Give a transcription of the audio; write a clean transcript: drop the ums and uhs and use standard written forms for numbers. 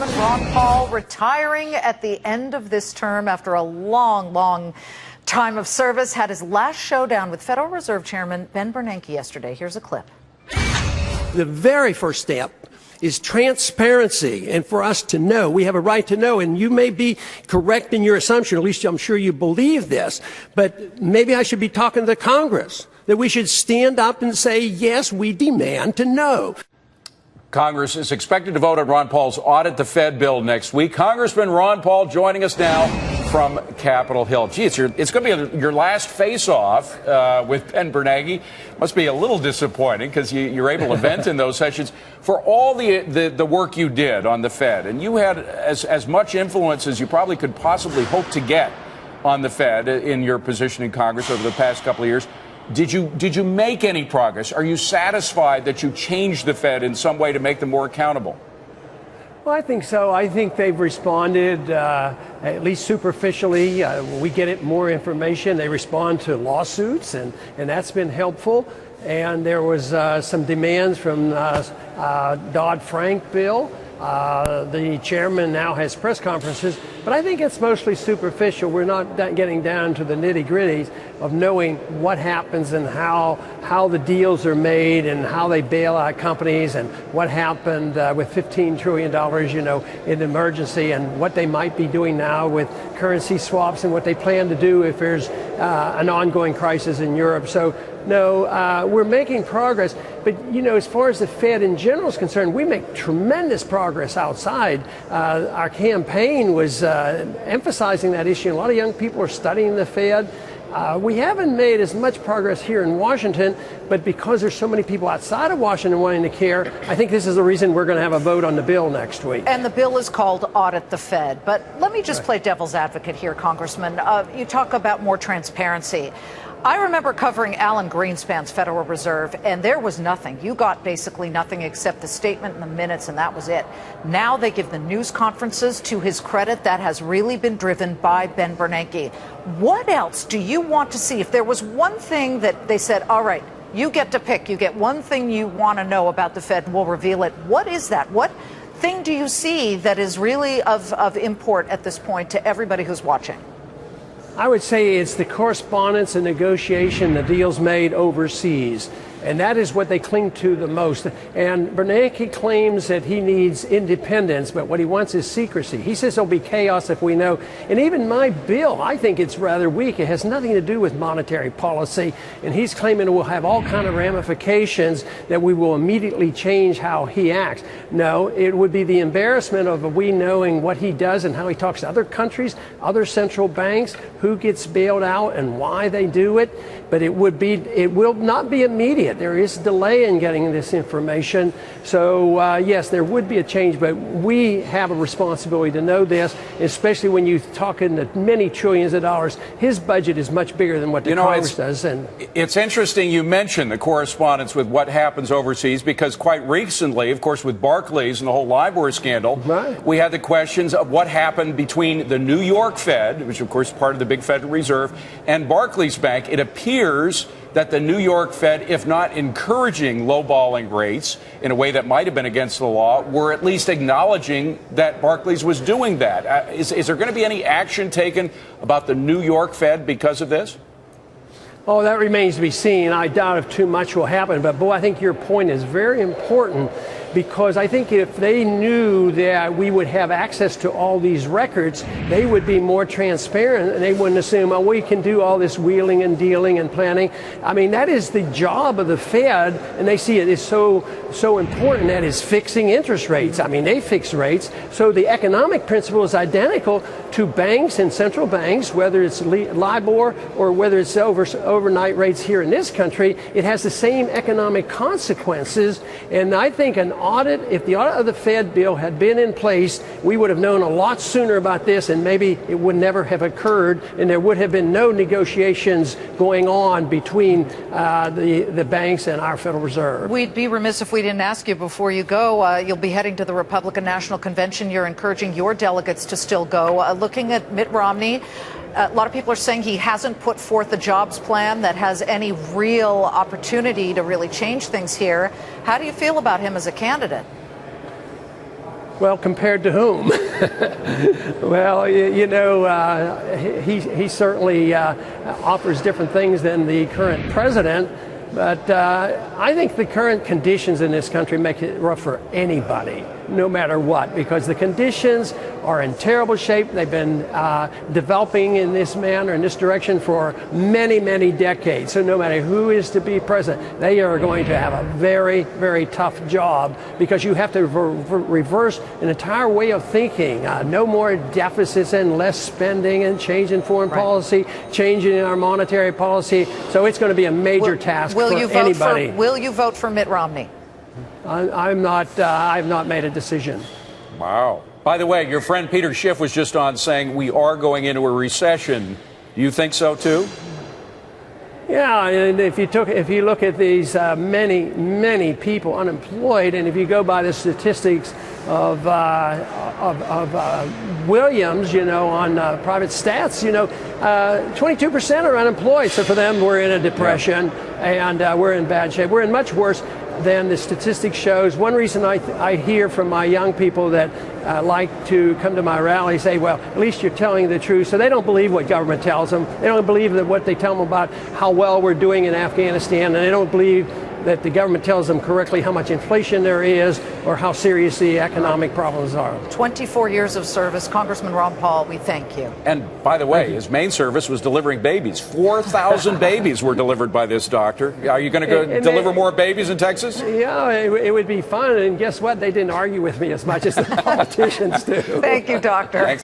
Ron Paul retiring at the end of this term after a long time of service, had his last showdown with Federal Reserve Chairman Ben Bernanke yesterday. Here's a clip. The very first step is transparency, and for us to know. We have a right to know, and you may be correct in your assumption, at least I'm sure you believe this, but maybe I should be talking to the Congress, that we should stand up and say, yes, we demand to know. Congress is expected to vote on Ron Paul's Audit the Fed bill next week. Congressman Ron Paul joining us now from Capitol Hill. Gee, it's going to be your last face-off with Ben Bernanke. Must be a little disappointing because you're able to vent in those sessions. For all the work you did on the Fed, and you had as much influence as you probably could possibly hope to get on the Fed in your position in Congress over the past couple of years, did you make any progress? Are you satisfied that you changed the Fed in some way to make them more accountable? Well, I think so. I think they've responded, at least superficially. We get it more information. They respond to lawsuits, and that's been helpful. And there was some demands from Dodd-Frank bill. The chairman now has press conferences, but I think it's mostly superficial. We're not getting down to the nitty-gritties of knowing what happens and how the deals are made and how they bail out companies and what happened with $15 trillion, in emergency, and what they might be doing now with currency swaps and what they plan to do if there's an ongoing crisis in Europe. So, no, we're making progress. But, as far as the Fed in general is concerned, we make tremendous progress outside. Our campaign was emphasizing that issue. A lot of young people are studying the Fed. We haven't made as much progress here in Washington, but because there's so many people outside of Washington wanting to care, I think this is the reason we're going to have a vote on the bill next week. And the bill is called Audit the Fed. But let me just play devil's advocate here, Congressman. You talk about more transparency. I remember covering Alan Greenspan's Federal Reserve, and there was nothing. You got basically nothing except the statement and the minutes, and that was it. Now they give the news conferences. To his credit, that has really been driven by Ben Bernanke. What else do you want to see? If there was one thing that they said, all right, you get to pick, you get one thing you want to know about the Fed, and we'll reveal it. What is that? What thing do you see that is really of import at this point to everybody who's watching? I would say it's the correspondence and negotiation, the deals made overseas. And that is what they cling to the most. And Bernanke claims that he needs independence, but what he wants is secrecy. He says there'll be chaos if we know. And even my bill, I think it's rather weak. It has nothing to do with monetary policy. And he's claiming it will have all kind of ramifications that we will immediately change how he acts. No, it would be the embarrassment of we knowing what he does and how he talks to other countries, other central banks, who gets bailed out and why they do it. But it will not be immediate. There is a delay in getting this information. So, yes, there would be a change, but we have a responsibility to know this, especially when you talk in the many trillions of dollars. His budget is much bigger than what the Congress does. And it's interesting you mentioned the correspondence with what happens overseas, because quite recently, of course, with Barclays and the whole LIBOR scandal, we had the questions of what happened between the New York Fed, which, of course, is part of the big Federal Reserve, and Barclays Bank. It appears that the New York Fed, if not encouraging lowballing rates in a way that might have been against the law, were at least acknowledging that Barclays was doing that. Is there going to be any action taken about the New York Fed because of this? Oh, that remains to be seen. I doubt if too much will happen. But, boy, I think your point is very important, because I think if they knew that we would have access to all these records, they would be more transparent, and they wouldn't assume, oh, we can do all this wheeling and dealing and planning. I mean, that is the job of the Fed, and they see it is so important. That is fixing interest rates. I mean, they fix rates. So the economic principle is identical to banks and central banks, whether it's LIBOR or whether it's overnight rates here in this country. It has the same economic consequences, and I think if the audit of the Fed bill had been in place, we would have known a lot sooner about this, and maybe it would never have occurred, and there would have been no negotiations going on between the banks and our Federal Reserve. We'd be remiss if we didn't ask you before you go. You'll be heading to the Republican National Convention. You're encouraging your delegates to still go. Looking at Mitt Romney, a lot of people are saying he hasn't put forth a jobs plan that has any real opportunity to really change things here. How do you feel about him as a candidate? Well, compared to whom? Well, he certainly offers different things than the current president. But I think the current conditions in this country make it rough for anybody, no matter what, because the conditions are in terrible shape. They've been developing in this manner, in this direction for many, many decades. So no matter who is to be president, they are going to have a very, very tough job because you have to reverse an entire way of thinking. No more deficits and less spending and change in foreign policy, changing in our monetary policy. So it's going to be a major task. Will you vote for Mitt Romney? I'm not. I've not made a decision. Wow. By the way, your friend Peter Schiff was just on saying we are going into a recession. Do you think so too? Yeah, and if you look at these many people unemployed, and if you go by the statistics of Williams, on private stats, 22% are unemployed. So for them, we're in a depression, and we're in bad shape. We're in much worse than the statistics shows. One reason I hear from my young people that like to come to my rallies say, well, at least you're telling the truth. So they don't believe what government tells them. They don't believe that what they tell them about how well we're doing in Afghanistan, and they don't believe that the government tells them correctly how much inflation there is or how serious the economic problems are. 24 years of service. Congressman Ron Paul, we thank you. And by the way, his main service was delivering babies. 4,000 babies were delivered by this doctor. Are you going to go deliver more babies in Texas? Yeah, it would be fun. And guess what? They didn't argue with me as much as the politicians do. Thank you, Doctor. Thanks.